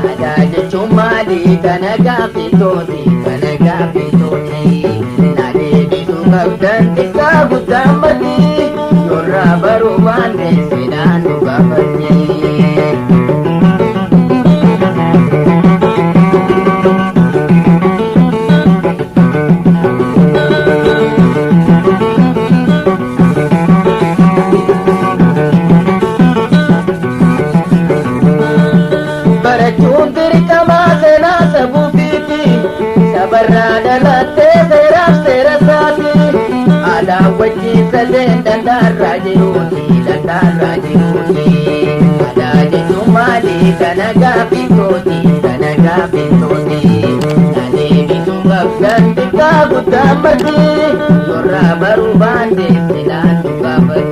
Aadaa jechuun maali? Kana gaaffitooti, kana gaaffitooti. Na deebisuu qabdan xiqqaa guddaa matii. Yorraa baruu baanne seenaan nu gaafatti. Barachuun dirqamaa seenaa sabuufiiti. Sabarraa dhalattee seeraaf seera isaati. Aadaa wajjin sadeen dandaarraa jiruuti, dandaarraa jiruuti. Aadaa jechuun maali? Kana gaaffitooti, kana gaaffitooti. Na deebisuu qabdan xiqqaa guddaa matii. Yorraa baruu baanne seenaan nu gaafatti.